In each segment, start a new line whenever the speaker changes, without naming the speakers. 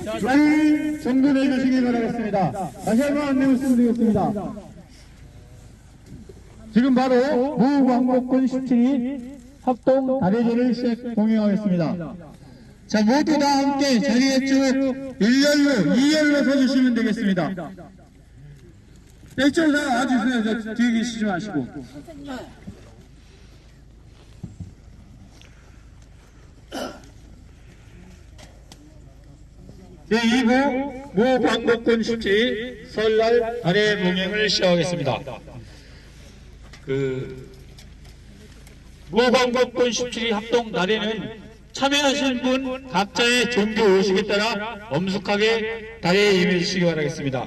잘 정돈해 주시기 바라겠습니다. 다시 한번 안내 말씀드리겠습니다. 지금 바로 무광복군 17위 합동 다리제를 시작 공연하겠습니다. 자, 모두 다 함께 자리에 쭉 1열로 2열로 서주시면 되겠습니다. 이쪽으로 다 와주세요. 저 뒤에 계시지 마시고. 제2부 무광복군 17위 설날 아래 봉행을 시작하겠습니다. 무광복군 17위 합동 다리는 참여하신 분 각자의 종교 의식에 따라 엄숙하게 다리에 임해 주시기 바라겠습니다.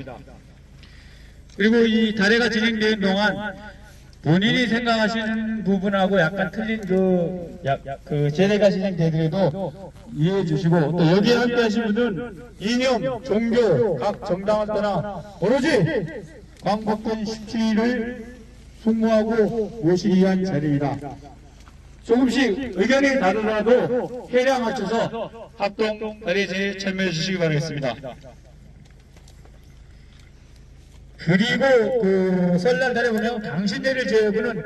그리고 이 다리가 진행되는 동안 본인이 생각하시는 부분하고 약간 틀린 그 제례가 진행되더라도 이해해 주시고, 또 여기에 함께 하신 분들은 이념, 종교, 각 정당을 떠나 오로지 광복군 17위를 숭모하고 모시기 위한 자리입니다. 조금씩 의견이 다르더라도 해량 맞춰서 합동 다리제에 참여해 주시기 바라겠습니다. 그리고 설날 달에 보면 당신들을 제외하고는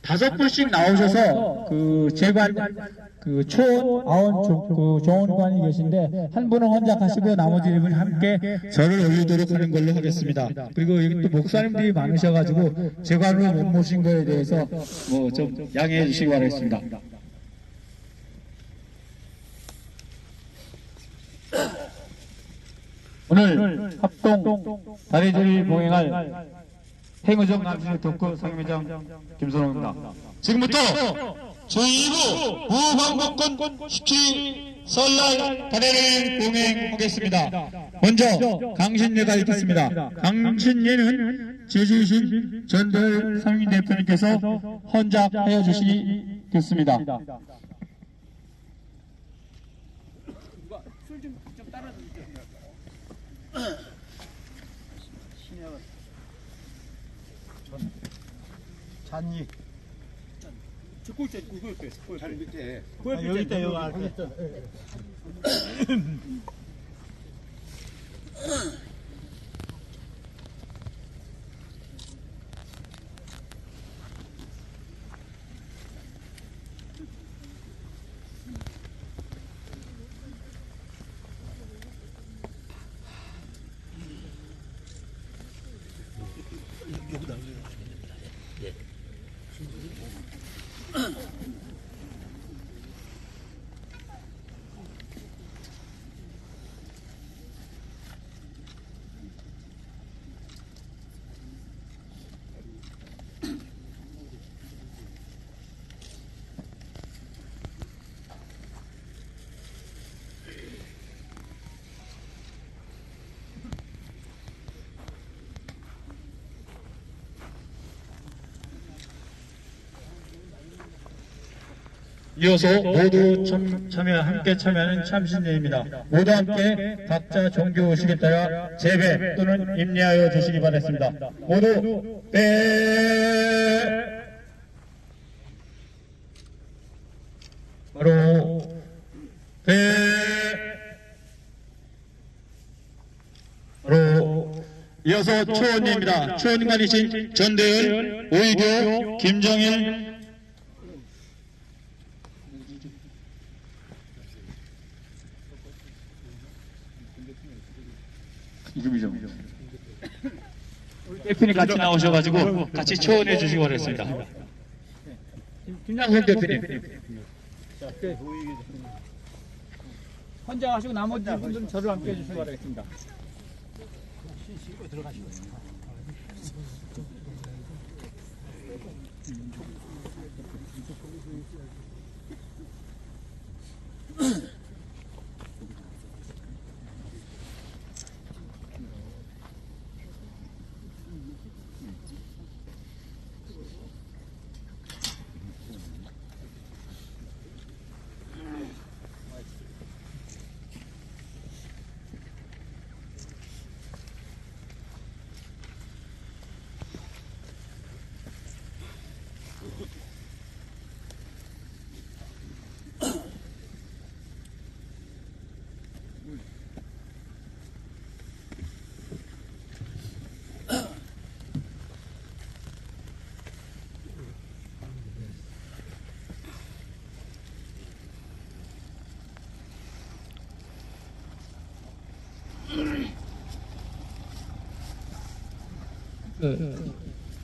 5분씩 나오셔서 재관, 초원, 아원, 정원관이 계신데 한 분은 혼자 가시고 나머지 1분이 함께 절을 올리도록 하는 걸로 하겠습니다. 그리고 여기 또 목사님들이 많으셔가지고 재관으로 못 모신 거에 대해서 좀 양해해 주시기 바라겠습니다. 오늘 합동 다리제를 봉행할 행의정 남신의 덕후 상임회장 김선호입니다. 지금부터 제2부 무광복군 17위 설날 다리를 봉행하겠습니다. 먼저 강신예가 있겠습니다. 강신예는 제주이신 전도열 상임 대표님께서 헌작하여 주시겠습니다.
잔이.
저 꼴째, 꼴째. 잔 밑에.
여기 있다, 여기 안에.
이어서 모두 함께 참여하는 참신예입니다. 모두 함께 각자 종교 의식에 따라 제배 또는 임례하여 주시기 바랍니다. 모두 바로 바로 이어서 초원입니다. 초원관이신 전대현, 오이교, 김정일, 이름이죠. 우리 대표님 같이 나오셔가지고 같이 초원해 주시기 바랍니다. 김장선 대표님.
혼자 하시고 나머지 분들은 저를 함께 해주시기 바라겠습니다.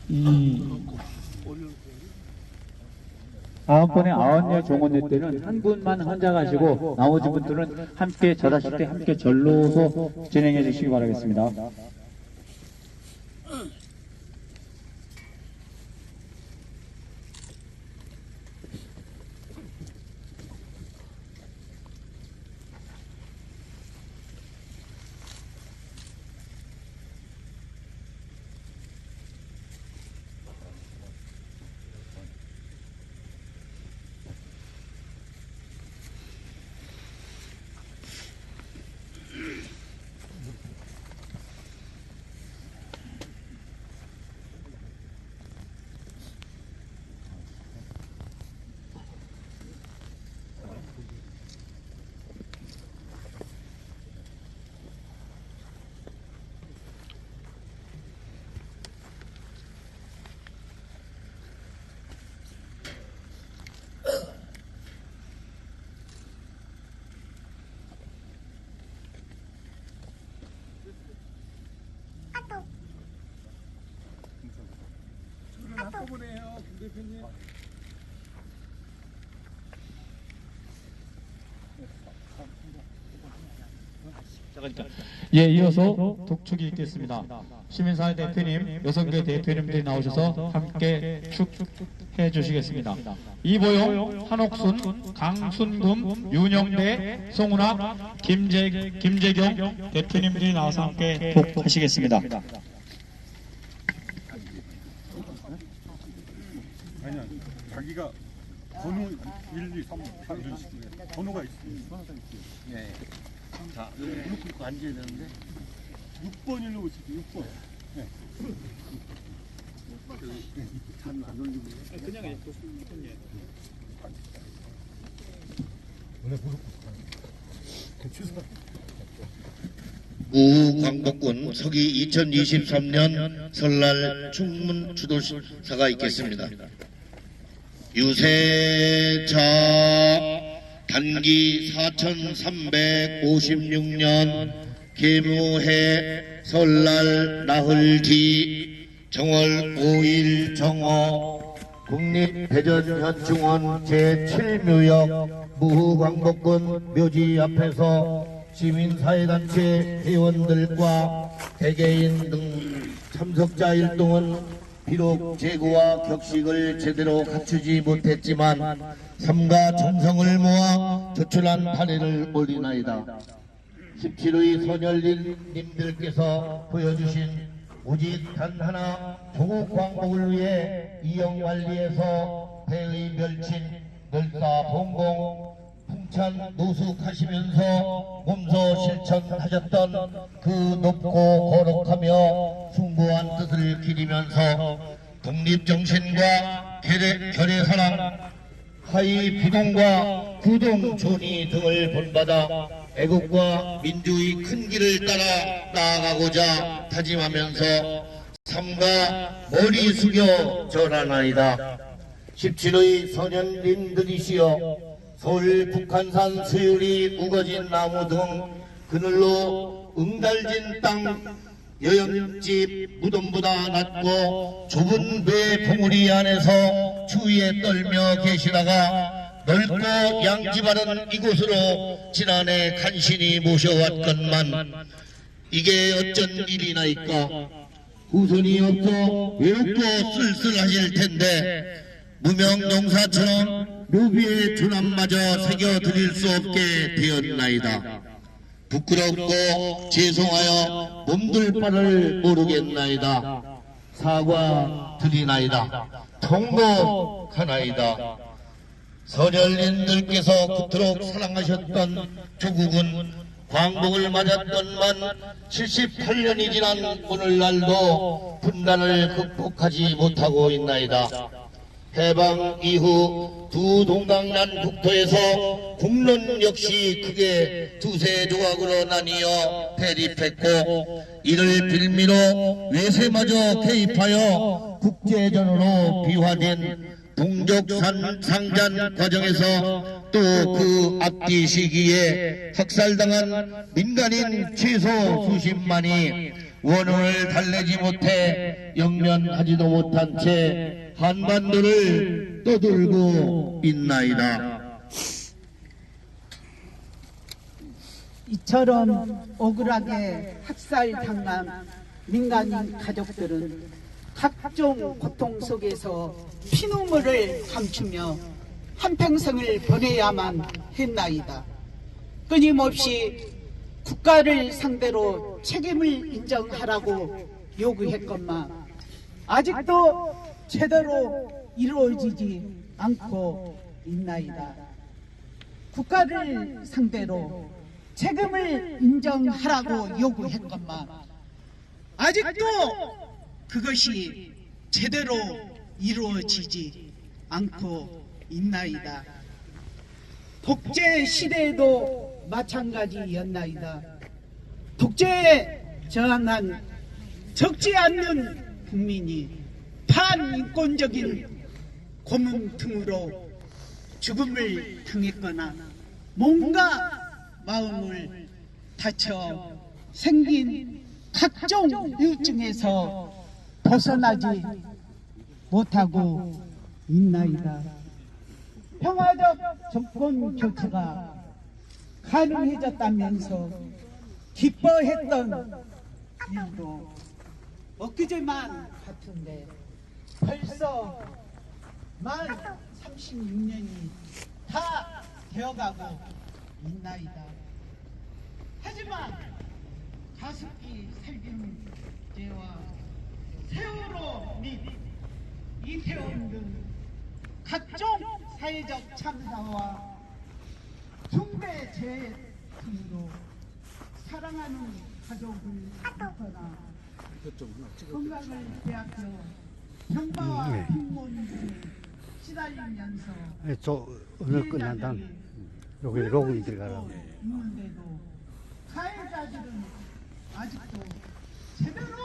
이 9번의 아흔여 종원회 때는 한 분만 헌장하시고 나머지 분들은 함께 절하실 때 함께 절로서 진행해 주시기 바라겠습니다.
한꺼번에요, 김 대표님.
예, 이어서 독촉이 있겠습니다. 시민사회 대표님, 여성계 대표님들이 나오셔서 함께 축해 주시겠습니다. 이보영, 한옥순, 강순금, 윤영대, 송은학, 김재경 대표님들이 나와서 함께 독하시겠습니다.
아니야, 자기가 번호 1, 2, 3, 4 이런 식으로 번호가 있습니다.
네. 자, 여기 무릎 꿇고 앉아야 되는데.
6번일로 오시죠, 6번. 네.
잘안 올리고.
우광복군 서기 2023년 설날 충문 추도사가 있겠습니다. 유세차 단기 4356년 계무해 설날 나흘 뒤 정월 5일 정오 국립대전현충원 제7묘역 무광복군 묘지 앞에서 시민사회단체 회원들과 개개인 등 참석자 일동은 비록 재고와 격식을 제대로 갖추지 못했지만 삶과 정성을 모아 조촐한 파래를 올리나이다. 17의 선열님들께서 보여주신 오직 단 하나 조국 광복을 위해 이영관리에서 대의 멸친 멸사봉공 풍찬 노숙하시면서 몸소 실천하셨던 그 높고 거룩하며 숭고한 뜻을 기리면서 독립정신과 결의사랑, 하위 부동과 구동존의 등을 본받아 애국과 민주의 큰 길을 따라 나아가고자 다짐하면서 삼가 머리 숙여 절하나이다. 17의 선현님들이시여 서울 북한산 서율이 우거진 나무 등 그늘로 응달진 땅 여염집 무덤보다 낮고 좁은 배 봉우리 안에서 추위에 떨며 계시다가 넓고 양지 바른 이곳으로 지난해 간신히 모셔왔건만 이게 어쩐 일이나이까. 후손이 없어 외롭고 쓸쓸하실 텐데 무명농사처럼 묘비의 조남마저 새겨드릴 수 없게 되었나이다. 부끄럽고 죄송하여 몸둘 바를 모르겠나이다. 사과드리나이다. 통곡하나이다. 선열님들께서 그토록 사랑하셨던 조국은 광복을 맞았건만 78년이 지난 오늘날도 분단을 극복하지 못하고 있나이다. 해방 이후 두 동강난 국토에서 국론 역시 크게 두세 조각으로 나뉘어 대립했고 이를 빌미로 외세마저 개입하여 국제전으로 비화된 동족산 상잔 과정에서 또 그 앞뒤 시기에 학살당한 민간인 최소 수십만이 원혼을 달래지 못해 영면하지도 못한 채 한반도를 떠돌고 있나이다.
이처럼 억울하게 학살당한 민간인 가족들은 각종 고통 속에서 피눈물을 감추며 한평생을 보내야만 했나이다. 끊임없이 국가를 상대로 책임을 인정하라고 요구했건만 아직도 제대로 이루어지지 않고 있나이다. 국가를 상대로 책임을 인정하라고 요구했건만 아직도 그것이 제대로 이루어지지 않고 있나이다. 독재 시대에도 마찬가지였나이다. 독재에 저항한 적지 않는 국민이 반인권적인 고문 등으로 죽음을 당했거나 몸과 마음을 다쳐 생긴 각종 우울증에서 벗어나지 못하고 있나이다. 평화적 정권 교체가 가능해졌다면서 기뻐했던 일도 엊그제만 같은데 벌써 만 36년이 다 되어가고 있나이다. 하지만 가습기 살균제와 세월호 및 이태원 등 각종 사회적 참사와 중대 재해 등으로 사랑하는 가족을 잃거나 건강을 빼앗겨 병마와 빈곤에 시달리면서
저 오늘 끝난 다음 여기 로그인 들어가라고.
있는데도 가해자들은 아직도 제대로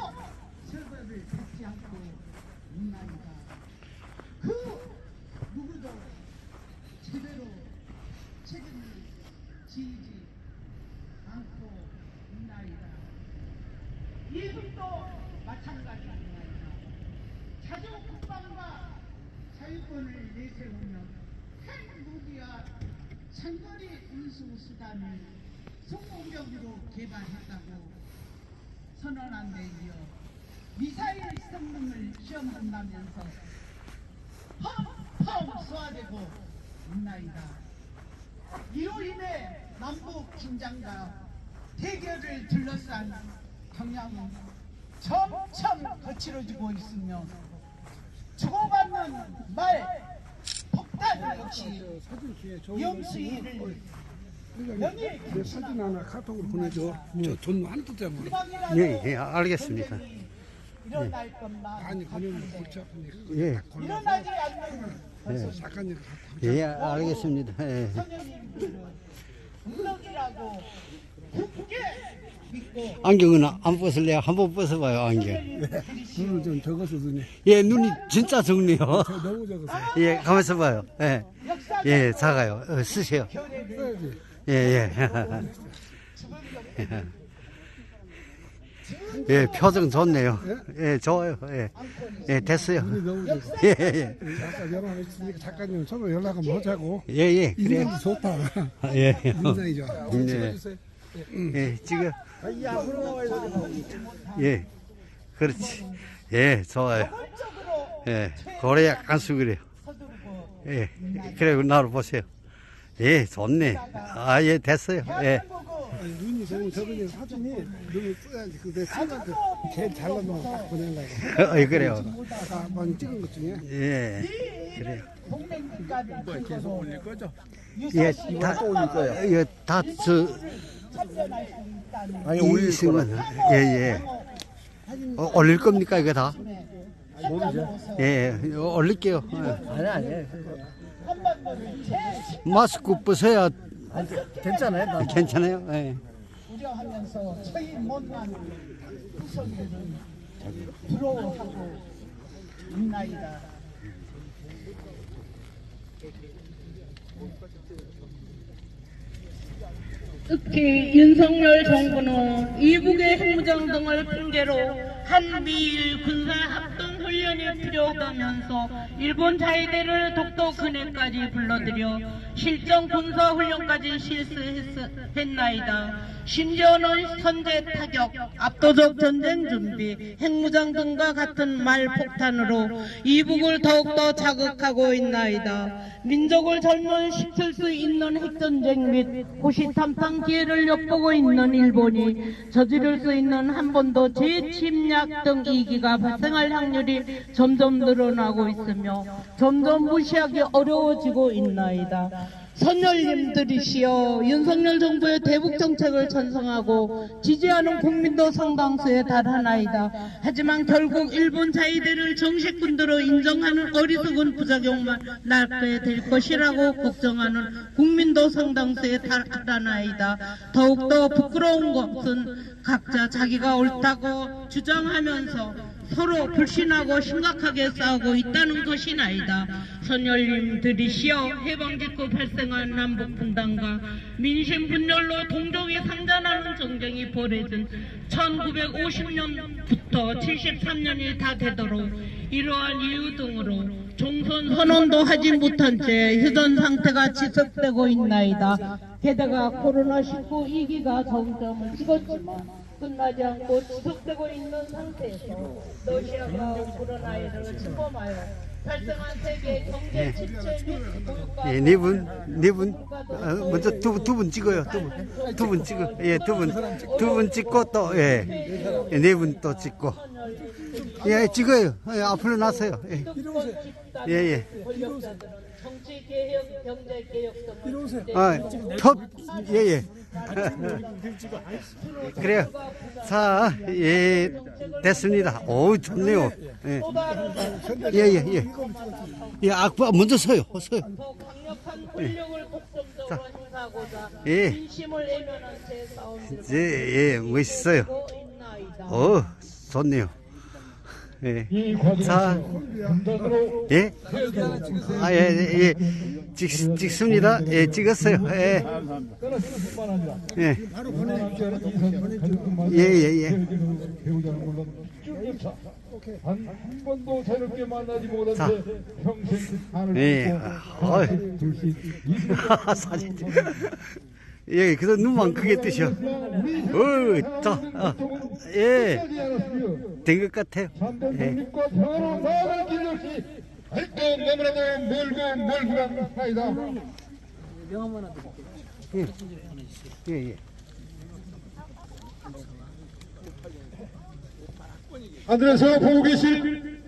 처벌을 받지 않고 있나이다. 그 누구도 제대로 책임을 지지 않고 있나이다. 이들도 마찬가지입니다. 자주 국방과 자유권을 내세우며 핵무기와 장거리 운수 수단을 성공적으로 개발했다고 선언한 데 이어 미사일 성능을 시험한다면서 펑펑 쏘아대고 있나이다. 이로 인해 남북 긴장과 대결을 둘러싼 경향은 점점 거칠어지고 있으며 주고받는 말 폭탄 역시 영수이를 연일
사진 하나 카톡으로 보내줘. 저 돈 한두 때문에.
예, 알겠습니다.
일어날 것만
아니 보내면 골치 아프니까.
예,
일어나지 않는
예,
작가님
예, 알겠습니다. 예.
선생님들은 운명이라고 굳게 믿고
안경은 안 벗을래요? 한번 벗어봐요, 안경.
눈을 좀 적어서 눈이
예, 눈이 진짜 적네요.
너무 적어서
예, 가만있어 봐요. 예, 예, 작아요. 쓰세요.
써야지.
예, 예. 예, 표정 좋네요. 예, 좋아요. 예, 예, 됐어요.
눈이 너무 적어.
예, 예,
아까 연락 했으니까 작가님 서로 연락 한번 하자고.
예, 예, 그래요.
인상이 좋다.
예,
인상이 좋아.
네.
찍어주세요.
예, 지금. 예, 그렇지. 예, 좋아요. 예, 고래 약간 숙이래요. 예, 그래, 나를 보세요. 예, 좋네. 아, 예, 됐어요. 예.
아니, 눈이 너무 적으니 사진이 너무 써야지. 그내 친구한테 걔 잘라놓고 딱 보내려고.
그래요.
아까 한번 찍은 것 중에.
예, 그래요.
동맹국가를
계속 올릴 거죠?
예, 다 올릴 거예요. 예, 다
참전할 수 있다는
아니, 이승은, 예, 예. 올릴 겁니까, 이거 다? 예, 올릴게요. 아니.
한반도를
마스크 벗어야
괜찮아요.
괜찮아요. 예.
우려하면서 저희 못난 후손들은 부러워하고 있나이다.
특히 윤석열 정부는 이북의 핵무장 등을 핑계로 한미일 군사합동훈련이 필요하다면서 일본 자위대를 독도 근해까지 불러들여 실전 군사훈련까지 실시했나이다. 심지어는 선제 타격, 압도적 전쟁 준비, 핵무장 등과 같은 말폭탄으로 이북을 더욱더 자극하고 있나이다. 민족을 절멸시킬 수 있는 핵전쟁 및 호시탐탐 기회를 엿보고 있는 일본이 저지를 수 있는 한반도 재침략 등 이기가 발생할 확률이 점점 늘어나고 있으며 점점 무시하기 어려워지고 있나이다. 선열님들이시여 윤석열 정부의 대북 정책을 찬성하고 지지하는 국민도 상당수에 달하나이다. 하지만 결국 일본 자위대를 정식 군대로 인정하는 어리석은 부작용만 낳게 될 것이라고 걱정하는 국민도 상당수에 달하나이다. 더욱더 부끄러운 것은 각자 자기가 옳다고 주장하면서 서로 불신하고 심각하게 싸우고 있다는 것이나이다. 선열님들이시여 해방 직후 발생한 남북 분단과 민심 분열로 동족이 상전하는 전쟁이 벌어진 1950년부터 73년이 다 되도록 이러한 이유 등으로 종선 선언도 하지 못한 채 휴전 상태가 지속되고 있나이다. 게다가 코로나19 2기가 정점을 찍었지만 끝나지 않고 지속되고 있는 상태에서 러시아가 우크라이나를 침범하여 발생한 세계 경제 침체 및 고유가
네 분 먼저 두 분 찍어요. 두 분 찍어. 예, 두 분 찍고 또 네 분 또 찍고. 예, 찍어요. 예, 앞으로 나서요. 예.
정치 개혁, 경제 개혁 등을
예. 그래요. 자, 예, 됐습니다. 오, 좋네요. 예. 먼저 서요.
더 강력한 권력을 독점적으로 행사하고자
예.
민심을 외면한 제 싸움
멋있어요. 좋네요. 예. 자, 찍습니다. 예, 찍었어요. 예.
한 번도 새롭게 만나지 못한
자.
채 평생 산을
사진. 예, 그래서 눈만 크게 뜨셔. 된 것 같아요.
독립과 평화로 나아갈 길 역시 할것 너무나도 멀고 간 사이다.
예.
하늘에서 보고 계실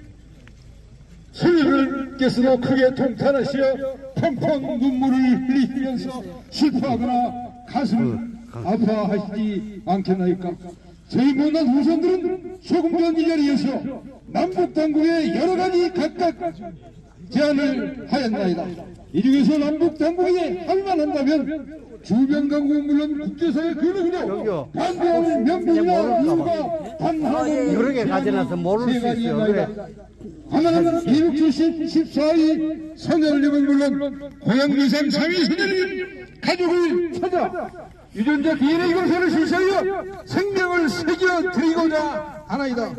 스님들께서도 크게 통탄하시어 펑펑 눈물을 흘리면서 슬퍼하거나 가슴을 아파하시지 않겠나이까. 저희 못난 후손들은 조금 전 이 자리에서 남북당국에 여러 가지 각각 제안을 하였나이다. 이 중에서 남북당국이 할 만한다면 주변강국은 물론 국제사회 그룹이요 반대하는 명분이나 이유가 단 하나는
그렇게 가져놔서 모를 수 있어요. 그래.
하나는 미국 출신 14위 선열님은 물론 고향유산 3위 선열님 가족을 찾아 유전자 DNA 검사를 실시하여 생명을 새겨드리고자 하나이다.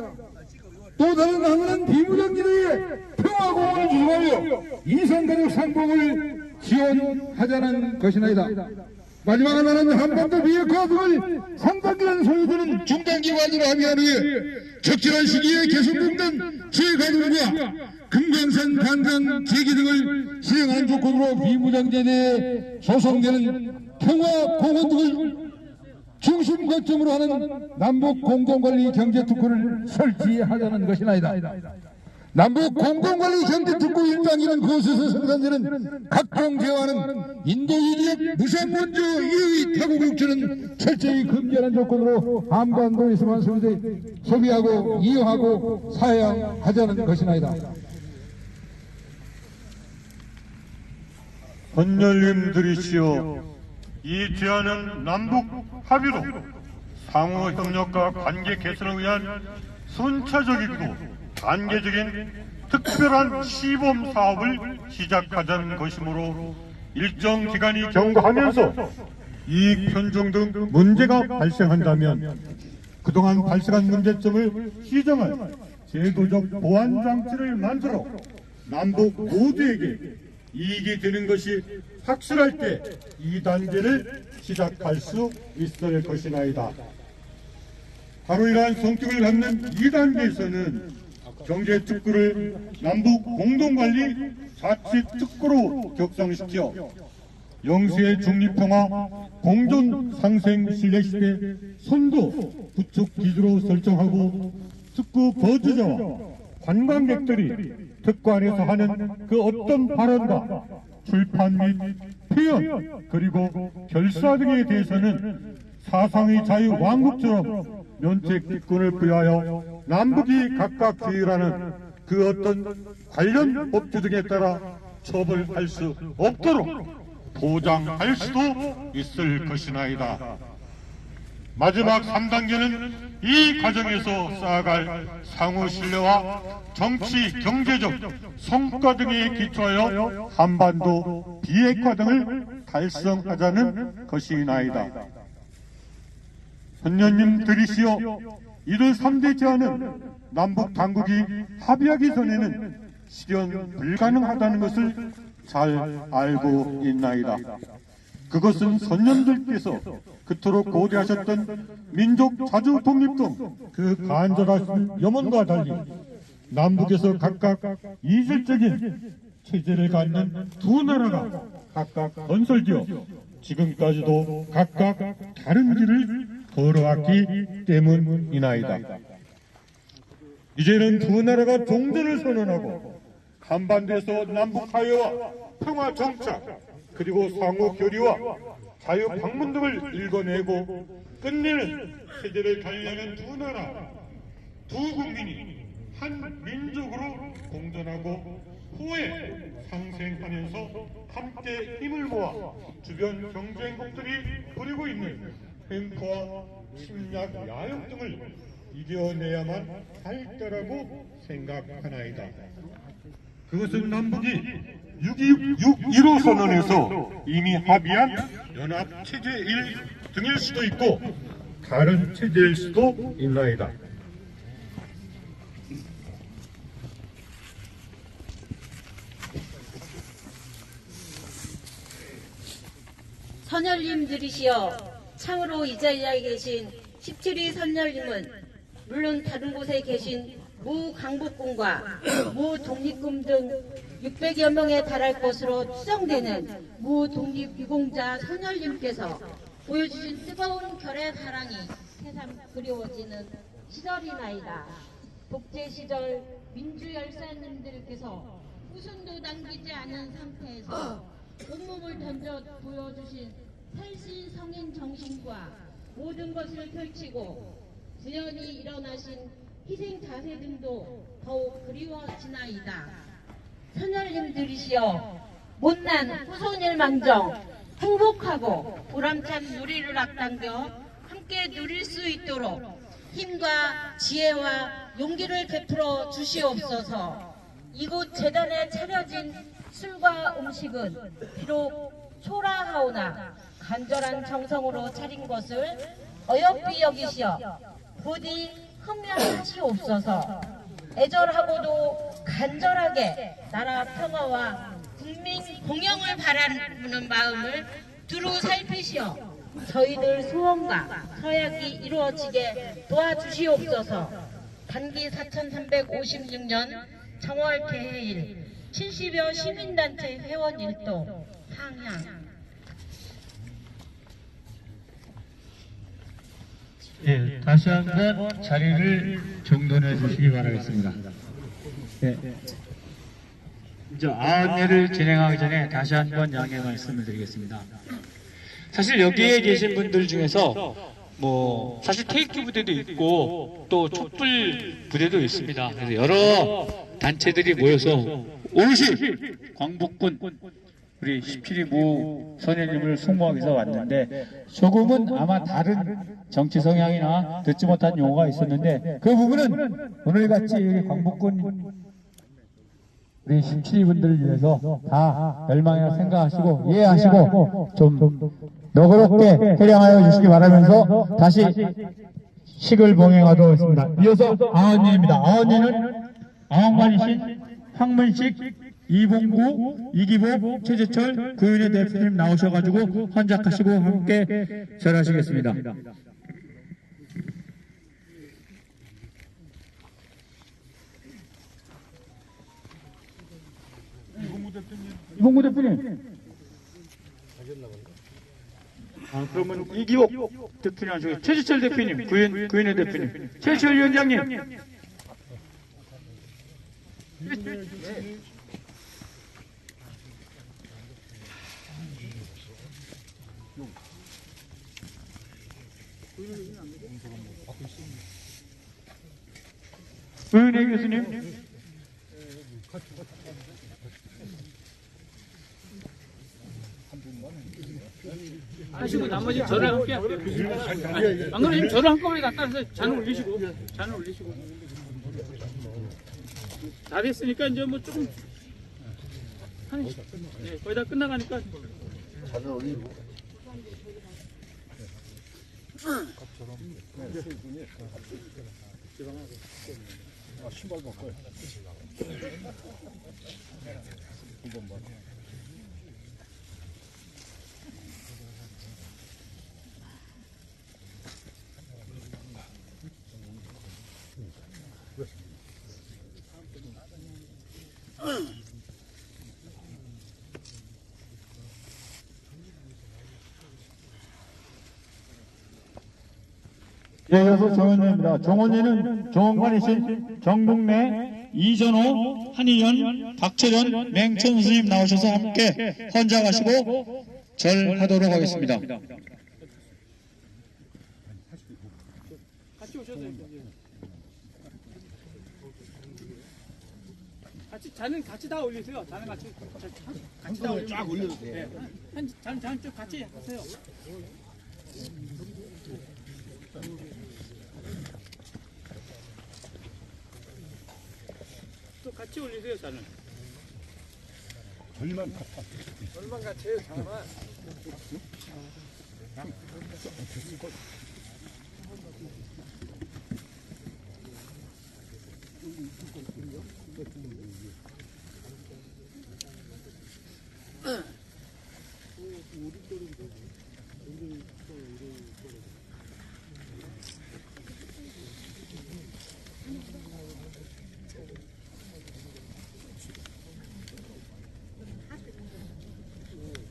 또 다른 하나는 비무장지대의 평화공헌을 주장하며 이산가족 상봉을 지원하자는 것이나이다. 마지막 하나는 한반도 비핵화 등을 상당기간 소요되는 중단기관으로 합의한 후에 적절한 시기에 개선된다는 재가동과 금강산 관광 재개 등을 실행하는 조건으로 비무장지대에 조성되는 평화공원 등을 중심 거점으로 하는 남북 공동관리 경제특구를 설치하자는 것이나이다. 남북 공동관리 경제특구 1단계는 그곳에서 생산되는 각종 재화는 인도 이지역 무상원조 유의 타국 육지는 철저히 금지하는 조건으로 한반도에서만 소비하고 이용하고 사양하자는 것이나이다.
헌혈님들이시여, 이 제안은 남북 합의로 상호 협력과 관계 개선을 위한 순차적이고 단계적인 특별한 시범 사업을 시작하자는 것이므로 일정 기간이 경과하면서 이익 편중 등 문제가 발생한다면 그동안 발생한 문제점을 시정할 제도적 보완 장치를 만들어 남북 모두에게 이익이 되는 것이 확실할 때 2단계를 시작할 수 있을 것이나이다. 바로 이러한 성격을 갖는 2단계에서는 경제 특구를 남북 공동관리 자치 특구로 격상시켜 영수의 중립평화 공존 상생 신뢰시대 선도 구축 기조로 설정하고 특구 거주자와 관광객들이 특구 안에서 하는 그 어떤 발언과 출판 및 표현 그리고 결사 등에 대해서는 사상의 자유 왕국처럼 면책 특권을 부여하여 남북이 각각 규율하는 그 어떤 관련 법규 등에 따라 처벌할 수 없도록 보장할 수도 있을 것이나이다. 마지막 3단계는 이 과정에서 쌓아갈 상호 신뢰와 정치, 경제적 성과 등에 기초하여 한반도 비핵화 등을 달성하자는 것이나이다. 선녀님 들이시어 이들 3대 제안은 남북 당국이 합의하기 전에는 실현 불가능하다는 것을 잘 알고 있나이다. 그것은 선녀님들께서 그토록 고대하셨던 민족 자주 독립 등 그 간절하신 염원과 달리 남북에서 각각 이질적인 체제를 갖는 두 나라가 각각 건설되어 지금까지도 각각 다른 길을 걸어왔기 때문이나이다. 이제는 두 나라가 종전을 선언하고 한반도에서 남북 화해와 평화 정착 그리고 상호 교류와 자유 방문 등을 읽어내고 끝내는 세대를 달리하는 두 나라, 두 국민이 한 민족으로 공존하고 후에 상생하면서 함께 힘을 모아 주변 경쟁국들이 부리고 있는 횡포와 침략, 야욕 등을 이겨내야만 할 거라고 생각하나이다. 그것은 남북이 6.15 선언에서 이미 합의한 연합체제 등일 수도 있고 다른 체제일 수도 있나이다.
선열님들이시여 참으로 이 자리에 계신 17위 선열님은 물론 다른 곳에 계신 무 강북군과 무 독립군 등 600여 명에 달할 것으로 추정되는 무 독립 유공자 선열님께서 보여주신 뜨거운 결의 사랑이 새삼 그리워지는 시절이나이다. 독재 시절 민주열사님들께서 후손도 남기지 않은 상태에서 온몸을 던져 보여주신 살신 성인 정신과 모든 것을 펼치고 지연히 일어나신 희생 자세 등도 더욱 그리워지나이다. 선열님들이시여 못난 후손일망정 행복하고 보람찬 누리를 앞당겨 함께 누릴 수 있도록 힘과 지혜와 용기를 베풀어 주시옵소서. 이곳 재단에 차려진 술과 음식은 비록 초라하오나 간절한 정성으로 차린 것을 어여삐 여기시어 부디 흠양하시옵소서. 애절하고도 간절하게 나라 평화와 국민 공영을 바라는 마음을 두루 살피시어 저희들 소원과 서약이 이루어지게 도와주시옵소서. 단기 4356년 정월 개해일 70여 시민단체 회원 일동 상향.
예, 다시 한번 자리를 정돈해 주시기 바라겠습니다. 예. 이제 아흔례를 진행하기 전에 다시 한번 양해 말씀을 드리겠습니다.
사실 여기에 계신 분들 중에서 사실 케이크 부대도 있고 또 촛불 부대도 있습니다. 그래서 여러 단체들이 모여서 오롯이
광복군 우리 17위 모 선생님을 숭모하기 위해서 왔는데 조금은 아마 다른 정치 성향이나 듣지 못한 용어가 있었는데 그 부분은 오늘같이 광복군 우리 17분들을 위해서 다 멸망이라 생각하시고 이해하시고 좀 너그럽게 해량하여 주시기 바라면서 다시 식을 봉행하도록 하겠습니다. 이어서 아언니입니다. 아언니는 아원관이신 황문식, 이봉구, 이기복, 최재철, 구윤회 대표님 나오셔가지고 헌작하시고 함께 절하시겠습니다. 이봉구 대표님. 그러면 이기복 대표님 하시고 최재철 대표님, 구윤회 대표님, 최재철 위원장님. 구윤회 교수님.
하시고 나머지 저를 함께 할게요. 안 그러시면 저를 한꺼번에 갖다 해서 잔을 올리시고 다 됐으니까 이제 뭐 조금 거의 다 끝나가니까
잔을 올리고
신발 바꿔요.
이어서 정원예입니다. 정원예는 정원관이신 정국래, 이전호, 한희연, 박철현, 맹천 스님 나오셔서 함께 헌작하시고 절하도록 하겠습니다.
같이 오셔도 됩니다. 잔은 같이 다 올리세요. 잔은 같이 다 올리세요.
쫙 올려도 돼.
잔 쭉 같이 하세요. 또 같이 올리세요, 잔을.
절만 같이 해요, 잠깐만.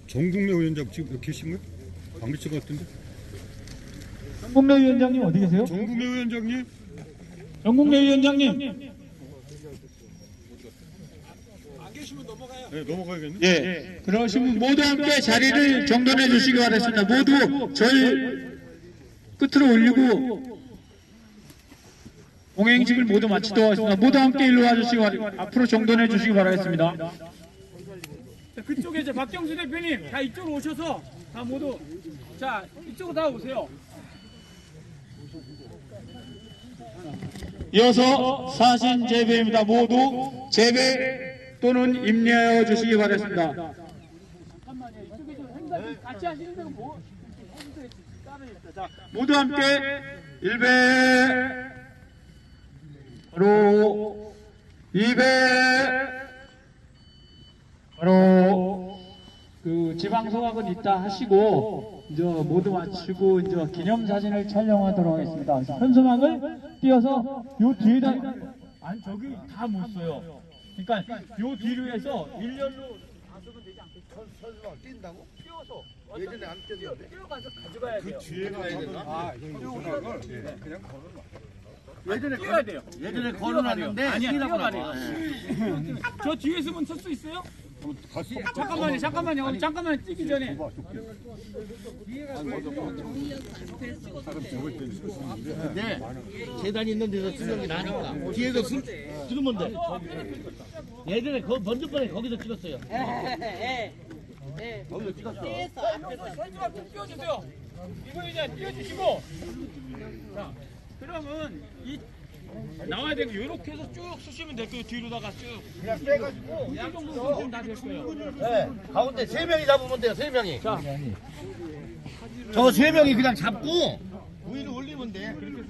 정국래 위원장 지금 계신 거예요? 안 계신 것 같은데?
정국래 위원장님 어디 계세요?
정국래 위원장님?
정국래 위원장님.
안 계시면 넘어가요. 네, 넘어가야겠네.
예. 그러시면 모두 함께 자리를 정돈해 주시기 바랍니다. 모두 절 끝으로 올리고 봉행식을 모두 마치도록 하겠습니다. 모두 함께 일로 와주시기 바랍니다. 앞으로 정돈해 주시기 바라겠습니다.
자, 그쪽에 이제 박경수 대표님 다 이쪽으로 오셔서 다 모두 자 이쪽으로 다 오세요.
이어서 사신 재배입니다. 모두 재배 또는 임례하여 주시기 바랍니다.
잠깐만요. 이쪽에 좀 행사 같이 하시는 데가 뭐 따르겠다. 자
모두 함께 일배 바로 2배 바로 그 지방소각은 이따 하시고 이제 모두 마치고 이제 기념사진을 촬영하도록 하겠습니다. 현수막을 띄어서 요 뒤에다 아니 저기 다 못 써요. 그러니까 요 뒤로 해서 일렬로 다 쓰면 되지 않겠어요?
설마 뛴다고?
띄워서
예전에 안 뛰었는데.
뛰어가서 가져가야 돼요.
뒤에 가야 되나? 그냥 걸어놔.
예전에 뛰어야 돼요.
예전에 걸어놨는데
아니야
뛰라고
뛰어가래요. 저 뒤에 있으면 설 수 있어요? 잠깐만요. 잠깐만 뛰기 전에.
네. 계단 있는 데서 찍는 게 나니까 뒤에서 찍으면 돼. 예전에 먼저 번에 거기서 찍었어요. 거기서 찍었어.
좀 띄워주세요. 이거 이제 띄워주시고. 자, 그러면 이 나와야 되고 이렇게 해서 쭉 쓰시면 될 거예요. 뒤로다가 쭉.
그냥 빼가지고.
이 정도 쓰시면 다 될 거예요.
네, 가운데 3명이 잡으면 돼요. 3명이. 자, 저 3명이 그냥 잡고 위로 올리면 돼. 그렇게